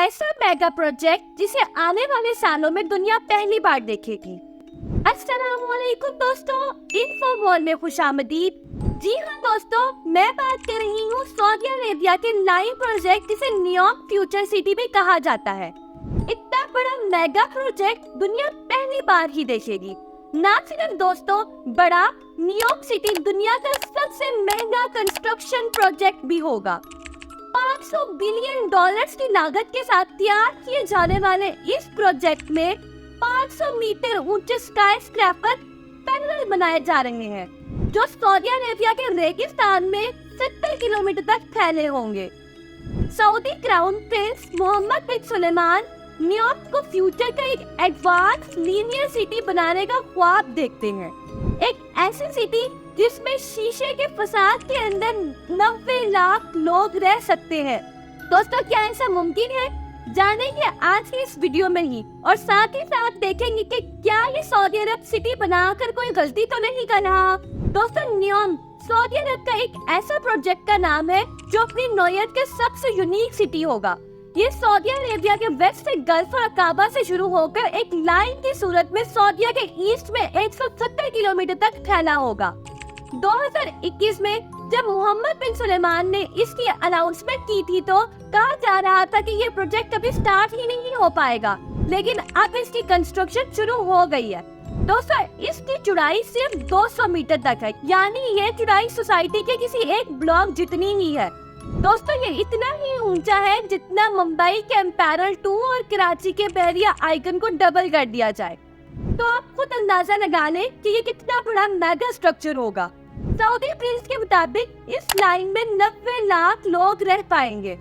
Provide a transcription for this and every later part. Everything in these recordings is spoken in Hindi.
ऐसा मेगा प्रोजेक्ट जिसे आने वाले सालों में दुनिया पहली बार देखेगी। अस्सलामुअलैकुम दोस्तों, इन्फो वर्ल्ड में खुशामदीद। जी हाँ दोस्तों, मैं बात कर रही हूँ सऊदी अरेबिया के लाइव प्रोजेक्ट जिसे न्यूयॉर्क फ्यूचर सिटी भी कहा जाता है। इतना बड़ा मेगा प्रोजेक्ट दुनिया पहली बार ही देखेगी। ना सिर्फ दोस्तों बड़ा, न्यूयॉर्क सिटी दुनिया का सबसे महंगा कंस्ट्रक्शन प्रोजेक्ट भी होगा। 500 बिलियन डॉलर्स की लागत के साथ तैयार किए जाने वाले इस प्रोजेक्ट में 500 मीटर ऊंचे स्काई स्क्रैपर पैरेलल बनाए जा रहे हैं, जो सऊदी अरेबिया के रेगिस्तान में 70 किलोमीटर तक फैले होंगे। सऊदी क्राउन प्रिंस मोहम्मद बिन सुलेमान न्यूयॉर्क को फ्यूचर का एक एडवांस लीनियर सिटी बनाने का ख्वाब देखते हैं। एक ऐसी सिटी जिसमें शीशे के फसाद के अंदर 90 लाख लोग रह सकते हैं। दोस्तों, क्या ऐसा मुमकिन है? जानेंगे आज की इस वीडियो में ही, और साथ ही साथ देखेंगे कि क्या ये सऊदी अरब सिटी बनाकर कोई गलती तो नहीं कर रहा। दोस्तों, न्यूयॉर्क सऊदी अरब का एक ऐसा प्रोजेक्ट का नाम है जो अपनी नौयत के सबसे यूनिक सिटी होगा। ये सऊदी अरेबिया के वेस्ट से गल्फ और अकाबा से शुरू होकर एक लाइन की सूरत में सऊदीया के ईस्ट में 170 किलोमीटर तक फैला होगा। 2021 में जब मोहम्मद बिन सुलेमान ने इसकी अनाउंसमेंट की थी तो कहा जा रहा था कि ये प्रोजेक्ट अभी स्टार्ट ही नहीं हो पाएगा, लेकिन अब इसकी कंस्ट्रक्शन शुरू हो गई है। दोस्तों, इसकी चौड़ाई सिर्फ 200 मीटर तक है, यानी ये चौड़ाई सोसाइटी के किसी एक ब्लॉक जितनी ही है। दोस्तों, ये इतना ही ऊंचा है जितना मुंबई के एम्पायर 2 और कराची के बहरिया आइकन को डबल कर दिया जाए। तो आप खुद अंदाजा लगा लें कि ये कितना बड़ा मेगा स्ट्रक्चर होगा। सऊदी प्रिंस के मुताबिक इस लाइन में 90 लाख लोग रह पाएंगे।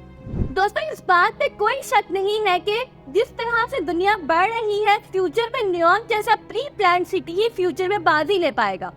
दोस्तों, इस बात पे कोई शक नहीं है कि जिस तरह से दुनिया बढ़ रही है, फ्यूचर में न्यूयॉर्क जैसा प्री प्लान सिटी ही फ्यूचर में बाजी ले पाएगा,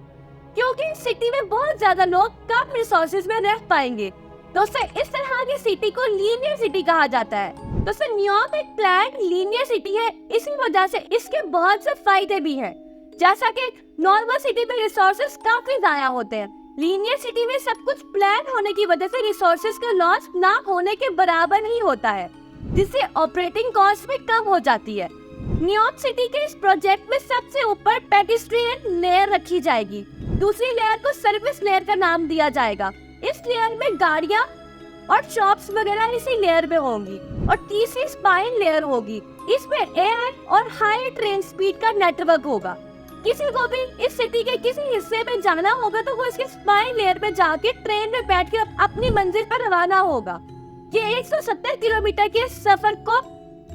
क्योंकि इस सिटी में बहुत ज्यादा लोग कम रिसोर्सेज में रह पाएंगे। दोस्तों, इस तरह की सिटी को लीनियर सिटी कहा जाता है। दोस्तों, न्यूयॉर्क एक प्लान लीनियर सिटी है, इसी वजह से इसके बहुत से फायदे भी हैं। जैसा कि नॉर्मल सिटी में रिसोर्सेज काफी ज़ाया होते हैं, लीनियर सिटी में सब कुछ प्लान होने की वजह से रिसोर्सेज का लॉस ना होने के बराबर ही होता है, जिससे ऑपरेटिंग कॉस्ट भी कम हो जाती है। न्यूयॉर्क सिटी के इस प्रोजेक्ट में सबसे ऊपर पेडिस्ट्रियन लेयर रखी जाएगी। दूसरी लेयर को सर्विस लेयर का नाम दिया जाएगा। इस लेयर में गाड़ियाँ और शॉप्स वगैरह इसी लेयर में होंगी, और तीसरी स्पाइन लेयर होगी। इसमें एआई और हाई ट्रेन स्पीड का नेटवर्क होगा। किसी को भी इस सिटी के किसी हिस्से में जाना होगा तो वो इसके स्पाइन लेयर में जाके ट्रेन में बैठकर अपनी मंजिल पर रवाना होगा। ये 170 किलोमीटर के सफर को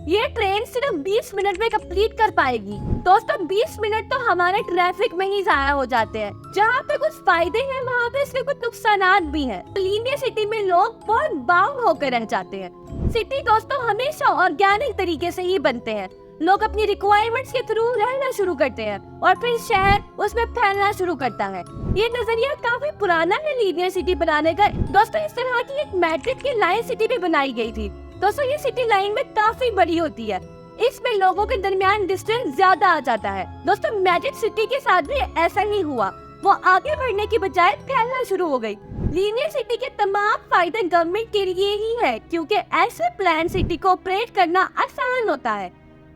ये ट्रेन सिर्फ 20 मिनट में कंप्लीट कर पाएगी। दोस्तों, 20 मिनट तो हमारे ट्रैफिक में ही जाया हो जाते हैं। जहाँ पे कुछ फायदे हैं, वहाँ पे इसके कुछ नुकसानात भी हैं। लीनियर सिटी में लोग बहुत बाउंड होकर रह जाते हैं। सिटी दोस्तों हमेशा ऑर्गेनिक तरीके से ही बनते हैं। लोग अपनी रिक्वायरमेंट्स के थ्रू रहना शुरू करते हैं और फिर शहर उसमें फैलना शुरू करता है। ये नजरिया काफी पुराना है लीनियर सिटी बनाने का। दोस्तों, इस तरह की एक मैट्रिक की लाइन सिटी भी बनाई गई थी। दोस्तों, ये सिटी लाइन में काफी बड़ी होती है, इसमें लोगों के दरमियान डिस्टेंस ज्यादा आ जाता है। दोस्तों, मैजिक सिटी के साथ भी ऐसा ही हुआ, वो आगे बढ़ने की बजाय फैलना शुरू हो गई। लीनियर सिटी के तमाम फायदे गवर्नमेंट के लिए ही है, क्योंकि ऐसे प्लान सिटी को ऑपरेट करना आसान होता है,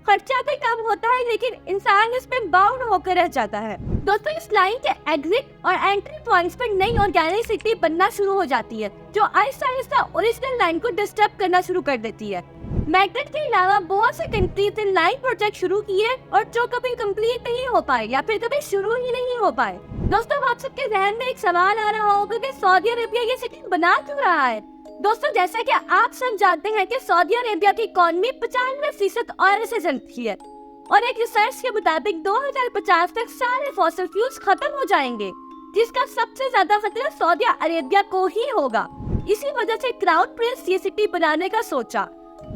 खर्चा भी कम होता है, लेकिन इंसान इसमें बाउंड होकर रह जाता है। दोस्तों, इस लाइन के एग्जिट और एंट्री पॉइंट्स पर नई ऑर्गेनिक सिटी बनना शुरू हो जाती है, जो आहिस्ता आहिस्ता ओरिजिनल लाइन को डिस्टर्ब करना शुरू कर देती है। मैग्नेट के अलावा बहुत से कंट्रीज ने लाइन प्रोजेक्ट शुरू किए और जो कभी कंप्लीट नहीं हो पाए या फिर कभी शुरू ही नहीं हो पाए। दोस्तों, आप सबके ज़हन में एक सवाल आ रहा होगा कि सऊदी अरेबिया ये सिटी बना क्यों रहा है। दोस्तों, जैसा कि आप सब जानते हैं कि सऊदी अरेबिया की इकोनॉमी 95% ऑयल से चलती है, और एक रिसर्च के मुताबिक 2050 तक सारे फॉसिल फ्यूल्स खत्म हो जाएंगे, जिसका सबसे ज्यादा खतरा सऊदी अरेबिया को ही होगा। इसी वजह से क्राउन प्रिंस ये सिटी बनाने का सोचा,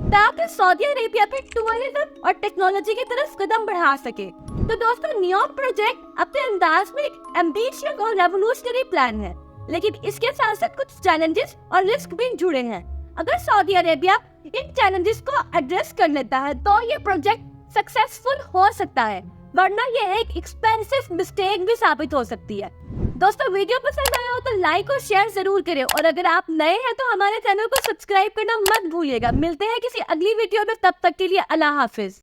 ताकि सऊदी अरेबिया पे टूरिज्म और टेक्नोलॉजी की तरफ कदम बढ़ा सके। तो दोस्तों, न्यूयॉर्क प्रोजेक्ट अपने अंदाज में एक एम्बिशियस और रेवोल्यूशनरी प्लान है, लेकिन इसके साथ साथ कुछ चैलेंजेस और रिस्क भी जुड़े हैं। अगर सऊदी अरेबिया इन चैलेंजेस को एड्रेस कर लेता है तो ये प्रोजेक्ट सक्सेसफुल हो सकता है, वरना ये एक एक्सपेंसिव मिस्टेक भी साबित हो सकती है। दोस्तों वीडियो पसंद आया हो तो लाइक और शेयर जरूर करें, और अगर आप नए हैं तो हमारे चैनल को सब्सक्राइब करना मत भूलिएगा। मिलते हैं किसी अगली वीडियो में, तब तक के लिए अल्लाह हाफिज।